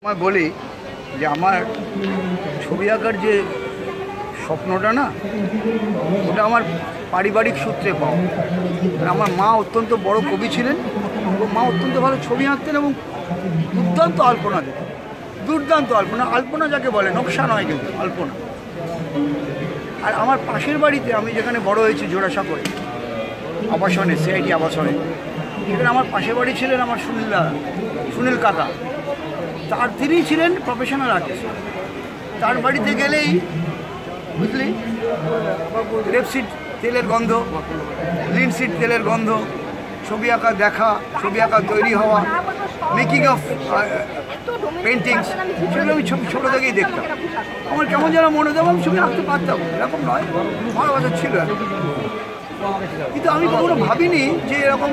मैं বলি যে আমার ছবি আঁকার যে স্বপ্নটা না ওটা আমার পারিবারিক সূত্রে পাওয়া। আমার মা অত্যন্ত বড় কবি ছিলেন এবং মা অত্যন্ত ভালো ছবি আঁকতেন এবং দুর্দান্ত আলপনা দিতেন। দুর্দান্ত আলপনা, আলপনা যাকে বলে নকশা নয় কিন্তু আলপনা। আর আমার পাশের বাড়িতে আমি যেখানে বড় হয়েছি জোড়াসাঁকোরে আবাসনে, সিআইটি আবাসনে, সেখানে আমার পাশের বাড়ি ছিলেন আমার সুনীল কাকা। তিনি ছিলেন প্রফেশনাল আর্টিস্ট। তার বাড়িতে গেলেই বুঝলি রেপসিড তেলের গন্ধ, লিনসিড তেলের গন্ধ, ছবি আঁকা দেখা, ছবি আঁকা তৈরি হওয়া, মেকিং অফ পেন্টিংস, সেগুলো আমি ছোটো থেকেই দেখতাম। আমার কেমন যেন মনে হতো আমি ছবি আঁকতে পারতাম, এরকম নয়, ভালোবাসা ছিল। কিন্তু আমি কখনো ভাবিনি যে এরকম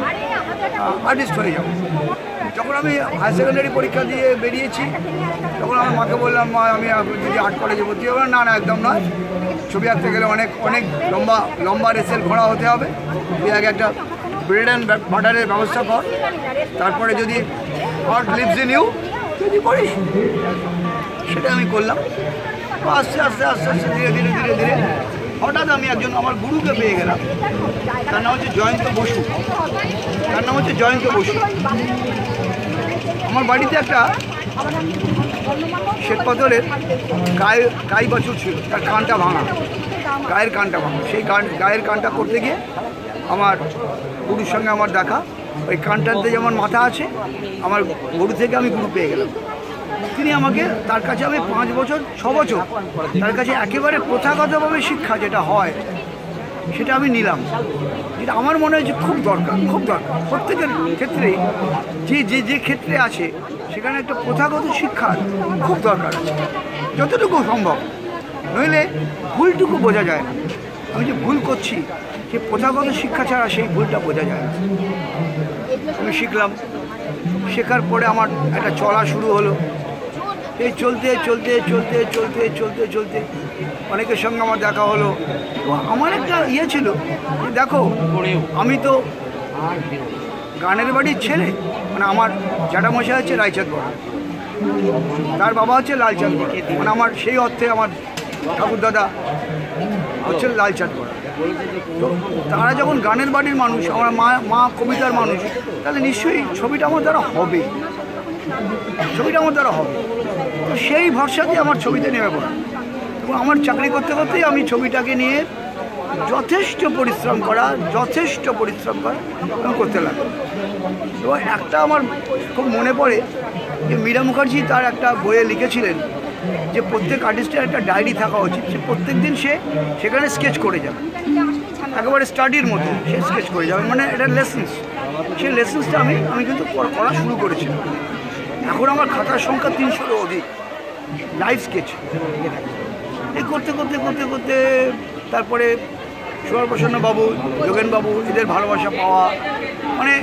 আর্টিস্ট হয়ে যাবো। যখন আমি হায়ার সেকেন্ডারি পরীক্ষা দিয়ে বেরিয়েছি তখন আমার মাকে বললাম, মা আমি যদি আর্ট কলেজে ভর্তি হবো। না না, একদম নয়, ছবি আঁকতে গেলে অনেক অনেক লম্বা রেসের ঘোড়া হতে হবে। তুই আগে একটা ব্রেড অ্যান্ড বাটারের ব্যবস্থা কর, তারপরে যদি হট লিভস ইন ইউ যদি করিস। সেটা আমি করলাম। আস্তে আস্তে আস্তে আস্তে ধীরে ধীরে ধীরে ধীরে হঠাৎ আমি একজন আমার গুরুকে পেয়ে গেলাম। তার নাম হচ্ছে জয়ন্ত বসু। আমার বাড়িতে একটা শ্বেতপাথরের গাই বাছুর ছিল, তার কানটা ভাঙা, গায়ের কানটা ভাঙা। সেই গায়ের কানটা করতে গিয়ে আমার গুরুর সঙ্গে আমার দেখা। ওই কানটাতে যেমন মাথা আছে, আমার গরু থেকে আমি গুরু পেয়ে গেলাম। তিনি আমাকে, তার কাছে আমি 5 বছর 6 বছর তার কাছে একেবারে প্রথাগতভাবে শিক্ষা যেটা হয় সেটা আমি নিলাম। যেটা আমার মনে হয় যে খুব দরকার, খুব দরকার প্রত্যেকের ক্ষেত্রে। যে ক্ষেত্রে আছে সেখানে একটা প্রথাগত শিক্ষার খুব দরকার আছে, যতটুকু সম্ভব। নইলে ভুলটুকু বোঝা যায় না। আমি যে ভুল করছি সে প্রথাগত শিক্ষা ছাড়া সেই ভুলটা বোঝা যায় না। আমি শিখলাম। শেখার পরে আমার একটা চলা শুরু হলো। এই চলতে চলতে চলতে চলতে চলতে চলতে অনেকের সঙ্গে আমার দেখা হলো। তো আমার একটা ইয়ে ছিল, দেখো আমি তো গানের বাড়ির ছেলে, মানে আমার জ্যাঠামশাই হচ্ছে রায়চাঁদ বড়া, তার বাবা হচ্ছে লালচাঁদ বড়া, মানে আমার সেই অর্থে আমার ঠাকুরদাদা হচ্ছে লালচাঁদ বড়া। তো তারা যখন গানের বাড়ির মানুষ, আমার মা কবিতার মানুষ, তাহলে নিশ্চয়ই ছবিটা আমার দ্বারা হবে, তো সেই ভরসাতে আমার ছবিতে নেমে পড়া। এবং আমার চাকরি করতে করতেই আমি ছবিটাকে নিয়ে যথেষ্ট পরিশ্রম করা আমি করতে লাগলাম। এবং একটা আমার খুব মনে পড়ে যে মীরা মুখার্জি তার একটা বইয়ে লিখেছিলেন যে প্রত্যেক আর্টিস্টের একটা ডায়েরি থাকা উচিত। সে প্রত্যেক দিন সেখানে স্কেচ করে যাবে, একেবারে স্টাডির মতো সে স্কেচ করে যাবে, মানে এটা লেসেন্স। সেই লেসেন্সটা আমি কিন্তু করা শুরু করেছিলাম। এখন আমার খাতার সংখ্যা 300-এরও অধিক লাইভ স্কেচ। এই করতে করতে করতে করতে তারপরে সুভাষপ্রসন্ন বাবু, যোগেন বাবু, এদের ভালোবাসা পাওয়া, মানে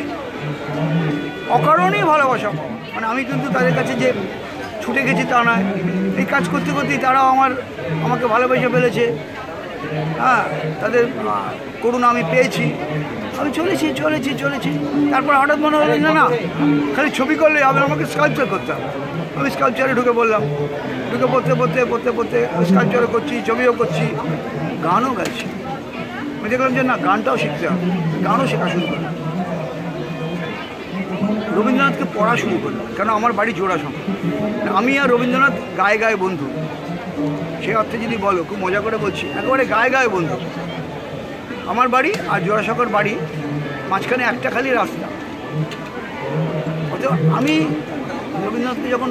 অকারণেই ভালোবাসা পাওয়া। মানে আমি কিন্তু তাদের কাছে যে ছুটে গেছি তা নয়, এই কাজ করতে করতেই তারাও আমাকে ভালোবেসে ফেলেছে। হ্যাঁ, তাদের করুণা আমি পেয়েছি। আমি চলেছি। তারপর হঠাৎ মনে হলো না খালি ছবি করলে হবে, আমাকে স্কাল্পচার করতে হবে। আমি স্কাল্পচারে ঢুকে পড়লাম। পড়তে স্কাল্পচারও করছি, ছবিও করছি, গানও গাইছি। আমি দেখলাম যে না, গানটাও শিখতে হবে, গানও শেখা শুরু করলাম। রবীন্দ্রনাথকে পড়া শুরু করলাম, কেন আমার বাড়ি জোড়াসাঁকো। আমি আর রবীন্দ্রনাথ গায়ে বন্ধু। সে অর্থে যদি বলো, খুব মজা করে বলছি, একেবারে গায়ে বন্ধু। আমার বাড়ি আর জোড়াসাঁকোর বাড়ি মাঝখানে একটা খালি রাস্তা। অতএব আমি রবীন্দ্রনাথকে যখন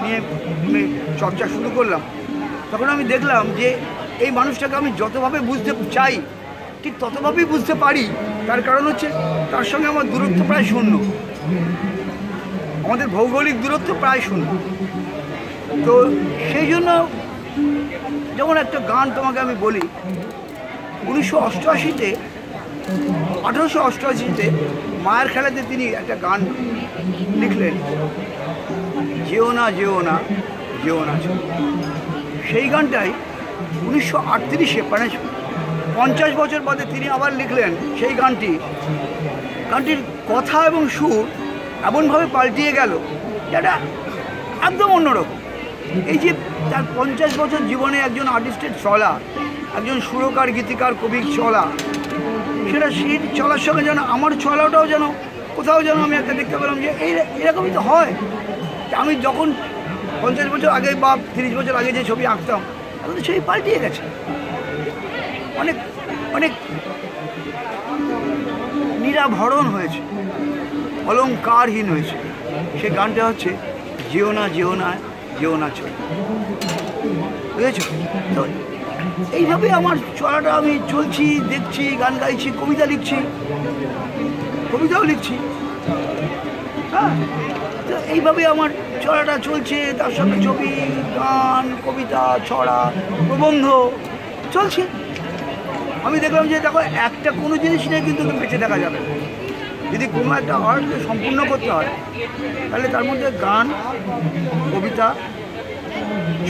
নিয়ে চর্চা শুরু করলাম, তখন আমি দেখলাম যে এই মানুষটাকে আমি যতভাবে বুঝতে চাই ঠিক ততভাবেই বুঝতে পারি। তার কারণ হচ্ছে তার সঙ্গে আমার দূরত্ব প্রায় শূন্য, আমাদের ভৌগোলিক দূরত্ব প্রায় শূন্য। তো সেই জন্য যেমন একটা গান তোমাকে আমি বলি, 1888-তে মায়ের খেলাতে তিনি একটা গান লিখলেন, যেও না সেই গানটাই 1938-এ, মানে 50 বছর বাদে তিনি আবার লিখলেন সেই গানটির কথা এবং সুর এমনভাবে পাল্টিয়ে গেল যেটা একদম অন্যরকম। এই যে তার 50 বছর জীবনে একজন আর্টিস্টের চলা, একজন সুরকার, গীতিকার, কবির চলা, সেটা সেই চলার সঙ্গে যেন আমার চলাটাও যেন কোথাও যেন আমি একটা দেখতে পেলাম যে এরকমই তো হয়। আমি যখন 50 বছর আগে বা 30 বছর আগে যে ছবি আঁকতাম, এখন তো ছবি পাল্টিয়ে গেছে, অনেক অনেক নিরাভরণ হয়েছে, অলঙ্কারহীন হয়েছে। সে গানটা হচ্ছে যেও না যেও না যেও না চলে, বুঝেছ? তো এইভাবে আমার চলাটা, আমি চলছি, দেখছি, গান গাইছি, কবিতা লিখছি, কবিতাও লিখছি। হ্যাঁ, তো এইভাবে আমার চলাটা চলছে, তার সঙ্গে ছবি, গান, কবিতা, ছড়া, প্রবন্ধ চলছে। আমি দেখলাম যে দেখো, একটা কোনো জিনিস নিয়ে কিন্তু বেঁচে থাকা যাবে না। যদি কোনো একটা আর্টকে সম্পূর্ণ করতে হয়, তাহলে তার মধ্যে গান, কবিতা,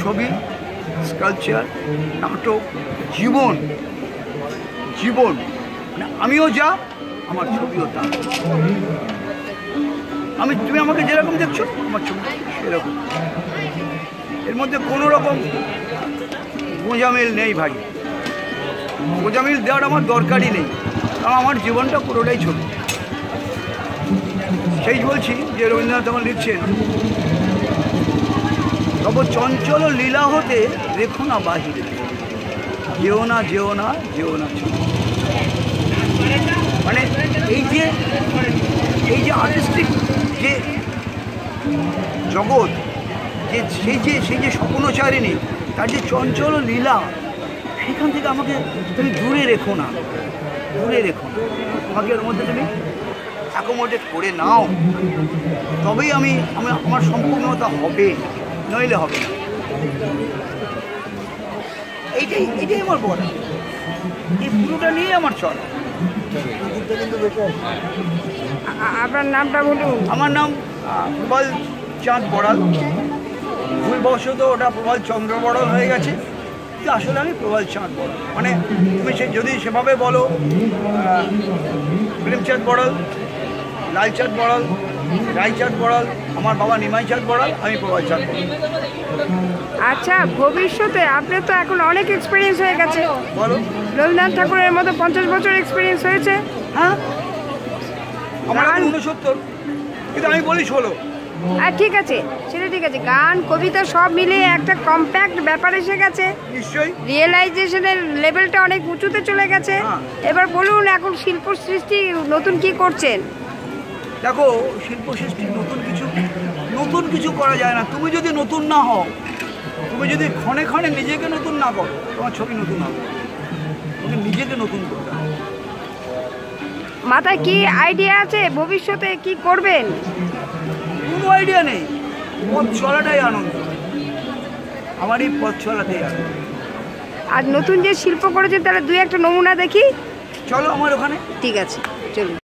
ছবি, স্কাল্পচার, নাটক, জীবন, জীবন মানে আমিও যা, আমার ছবিও তা। তুমি আমাকে যেরকম দেখছো, আমার ছবি সেরকম। এর মধ্যে কোনো রকম গোঁজামিল নেই ভাই, গোঁজামিল দেওয়ার আমার দরকারই নেই, কারণ আমার জীবনটা পুরোটাই ছবি। সেই বলছি যে রবীন্দ্রনাথ যখন লিখছেন, তব চঞ্চল লীলা হতে রেখো না বাহিরে, যেও না যেও না যেও না চলে। মানে এই যে আর্টিস্টিক যে জগৎ, সেই যে স্বপ্নচারিণী, তার যে চঞ্চল লীলা, সেখান থেকে আমাকে তুমি দূরে রেখো না, দূরে রেখো না। আমাকে এর মধ্যে তুমি অ্যাকোমোডেট করে নাও, তবেই আমার সম্পূর্ণতা হবে, নইলে হবে না। এইটাই আমার বলা, এই পুরোটা নিয়ে আমার চল। আপনার নামটা বলুন। আমার নাম প্রবাল চাঁদ বড়াল। ভুলবশত ওটা প্রবাল চন্দ্র বড়াল হয়ে গেছে, কিন্তু আসলে আমি প্রবাল চাঁদ বড়াল। মানে তুমি যদি সেভাবে বলো, প্রেমচাঁদ বড়াল, লালচাঁদ বড়াল, রায়চাঁদ বড়াল, আমার বাবা নিমাই চাঁদ বড়াল, আমি প্রবাল চাঁদ বড়াল। আচ্ছা, ভবিষ্যতে আপনার তো এখন অনেক এক্সপিরিয়েন্স হয়ে গেছে, বলো। রবীন্দ্রনাথ ঠাকুরের মতো 50 বছর এক্সপিরিয়েন্স হয়েছে। হ্যাঁ, আমার 69, কিন্তু আমি বলি 16। আর ঠিক আছে, সেটা ঠিক আছে। গান, কবিতা সব মিলিয়ে একটা কম্প্যাক্ট ব্যাপার এসে গেছে। নিশ্চয়ই রিয়েলাইজেশনের লেভেলটা অনেক উঁচুতে চলে গেছে। এবার বলুন, এখন শিল্প সৃষ্টি নতুন কি করছেন? দেখো, শিল্প সৃষ্টি নতুন কিছু করা যায় না। তুমি যদি নতুন না হও, তুমি যদি ক্ষণে ক্ষণে নিজেকে নতুন না করো, তোমার ছবি নতুন হবে। তুমি নিজেকে নতুন করতে হবে। মাথায় কি আইডিয়া আছে ভবিষ্যতে কি করবেন? কোনো আইডিয়া নেই, পথ চলাটাই আনন্দ। আমার এই পথ চলাটাই আনন্দ। আর নতুন যে শিল্প করেছেন, তাহলে 2-1টা নমুনা দেখি। চলো আমার ওখানে। ঠিক আছে, চলুন।